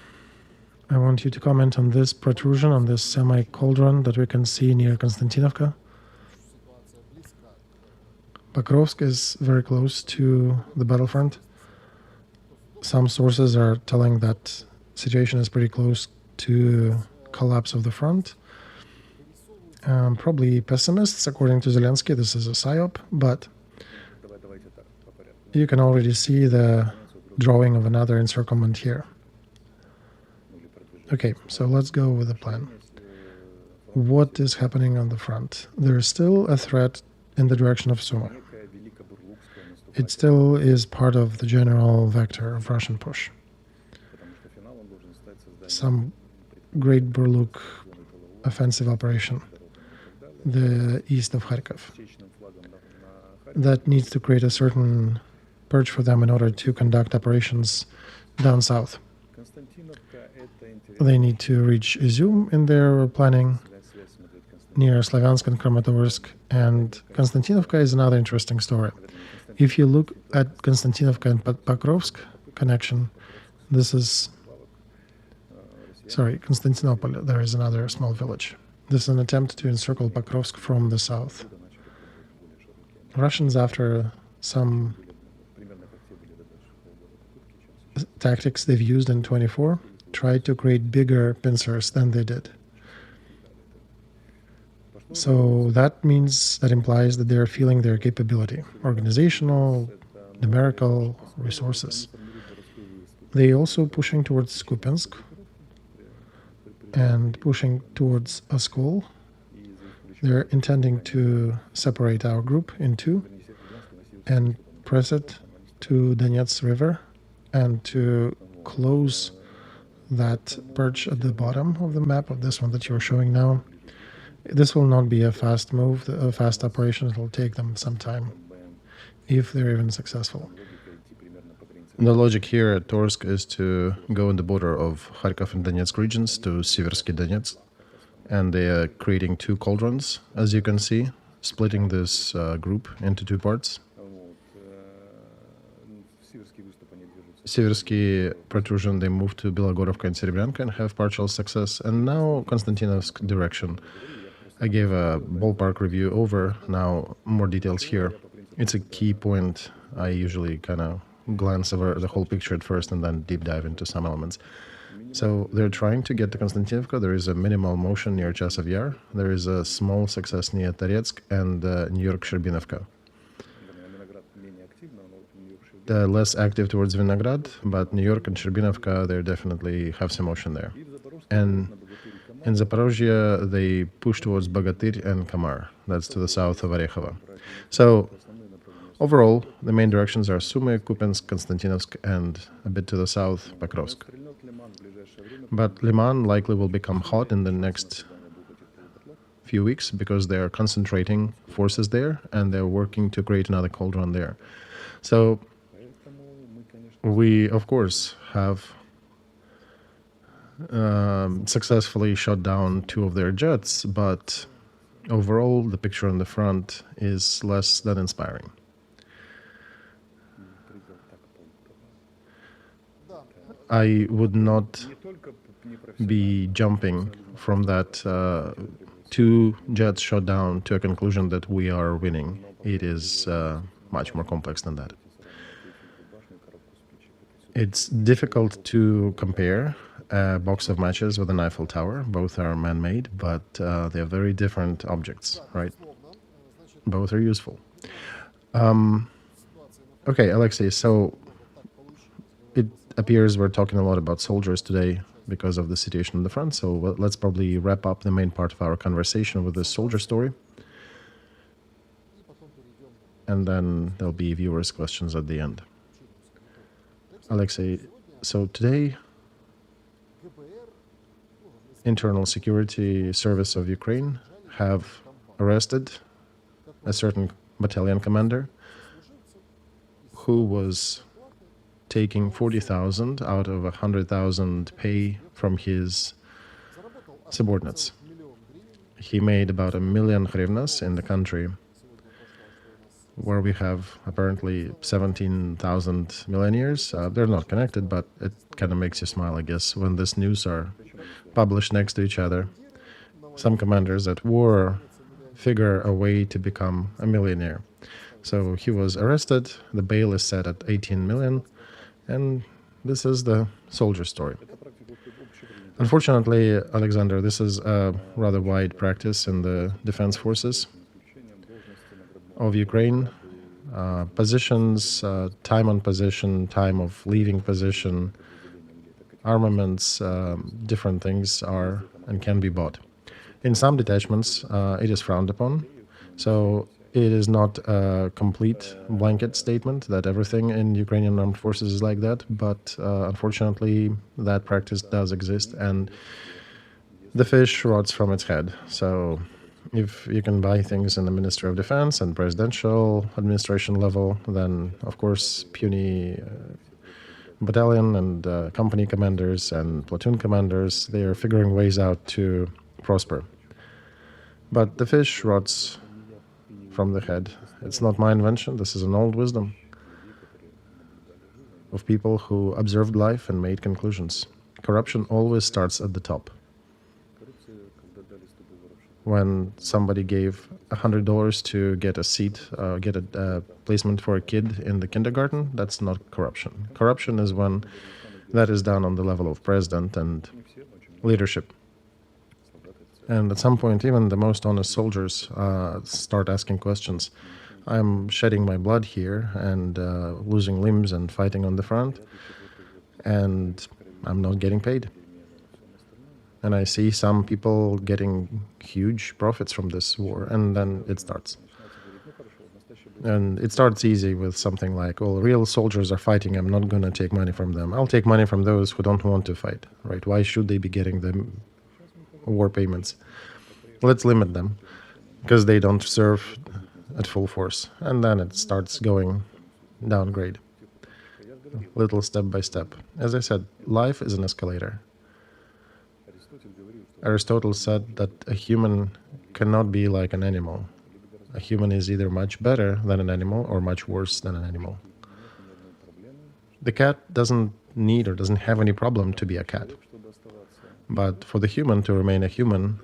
I want you to comment on this protrusion, on this semi-cauldron that we can see near Konstantinovka. Pokrovsk is very close to the battlefront. Some sources are telling that situation is pretty close to collapse of the front. Probably pessimists, according to Zelensky. This is a psyop, but you can already see the drawing of another encirclement here. Okay, so let's go with the plan. What is happening on the front? There is still a threat in the direction of Sumy. It still is part of the general vector of Russian push. Some Great Burluk offensive operation, the east of Kharkov. That needs to create a certain purge for them in order to conduct operations down south. They need to reach Izum in their planning, near Slavyansk and Kramatorsk, and Konstantinovka is another interesting story. If you look at Konstantinovka and Pokrovsk connection, this is, Constantinople, there is another small village. This is an attempt to encircle Pokrovsk from the south. Russians, after some tactics they've used in 24, tried to create bigger pincers than they did. So that implies that they're feeling their capability, organizational, numerical resources. They also pushing towards Kupiansk and pushing towards Oskol. They're intending to separate our group in two and press it to Donetsk River and to close that perch at the bottom of the map of this one that you're showing now. This will not be a fast move, a fast operation. It will take them some time, if they're even successful. The logic here at Torsk is to go on the border of Kharkov and Donetsk regions to Syrsky Donetsk, and they are creating two cauldrons, as you can see, splitting this group into two parts. Syrsky protrusion, they moved to Belogorovka and Serebrenka and have partial success. And now Konstantinovsk direction. I gave a ballpark review over, now more details here. It's a key point. I usually kind of glance over the whole picture at first and then deep dive into some elements. So they're trying to get to Konstantinovka. There is a minimal motion near Chasov Yar. There is a small success near Toretsk and New York Sherbinovka. Less active towards Vinograd, but New York and Sherbinovka, they definitely have some motion there. And in Zaporozhye, they push towards Bogatyr and Kamar. That's to the south of Orekhova. So overall, the main directions are Sumy, Kupiansk, Konstantinovsk, and a bit to the south, Pokrovsk. But Liman likely will become hot in the next few weeks because they're concentrating forces there and they're working to create another cauldron there. So we, of course, have successfully shot down 2 of their jets, but overall the picture on the front is less than inspiring. I would not be jumping from that 2 jets shot down to a conclusion that we are winning. It is much more complex than that. It's difficult to compare a box of matches with an Eiffel Tower. Both are man-made, but they are very different objects, right? Both are useful. Okay, Alexey, so it appears we're talking a lot about soldiers today because of the situation on the front, so let's probably wrap up the main part of our conversation with this soldier story. And then there'll be viewers' questions at the end. Alexey, so today, Internal Security Service of Ukraine have arrested a certain battalion commander who was taking 40,000 out of 100,000 pay from his subordinates. He made about 1 million hryvnias in the country, where we have apparently 17,000 millionaires. They're not connected, but it kind of makes you smile, I guess, when this news are published next to each other. Some commanders at war figure a way to become a millionaire. So he was arrested, the bail is set at 18 million, and this is the soldier story. Unfortunately, Alexander, this is a rather wide practice in the defense forces of Ukraine. Positions, time on position, time of leaving position, armaments, different things are and can be bought. In some detachments, it is frowned upon. So it is not a complete blanket statement that everything in Ukrainian armed forces is like that, but unfortunately that practice does exist and the fish rots from its head. So if you can buy things in the Ministry of Defense and presidential administration level, then of course puny battalion and company commanders and platoon commanders, they are figuring ways out to prosper. But the fish rots from the head. It's not my invention, this is an old wisdom of people who observed life and made conclusions. Corruption always starts at the top. When somebody gave $100 to get a seat, get a placement for a kid in the kindergarten, that's not corruption. Corruption is when that is done on the level of president and leadership. And at some point, even the most honest soldiers start asking questions. I'm shedding my blood here and losing limbs and fighting on the front, and I'm not getting paid. And I see some people getting huge profits from this war, and then it starts. And it starts easy with something like, well, real soldiers are fighting, I'm not going to take money from them. I'll take money from those who don't want to fight, right? Why should they be getting the war payments? Let's limit them, because they don't serve at full force. And then it starts going downgrade, little step by step. As I said, life is an escalator. Aristotle said that a human cannot be like an animal. A human is either much better than an animal or much worse than an animal. The cat doesn't need or doesn't have any problem to be a cat. But for the human to remain a human,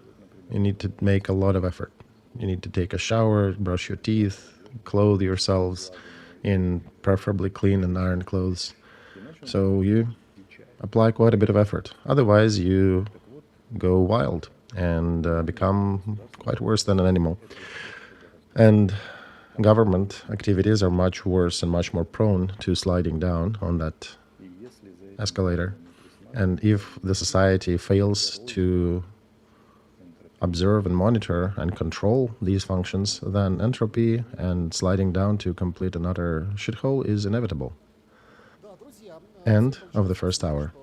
you need to make a lot of effort. You need to take a shower, brush your teeth, clothe yourselves in preferably clean and ironed clothes. So you apply quite a bit of effort. Otherwise, you go wild and become quite worse than an animal. And government activities are much worse and much more prone to sliding down on that escalator. And if the society fails to observe and monitor and control these functions, then entropy and sliding down to complete and utter shithole is inevitable. End of the first hour.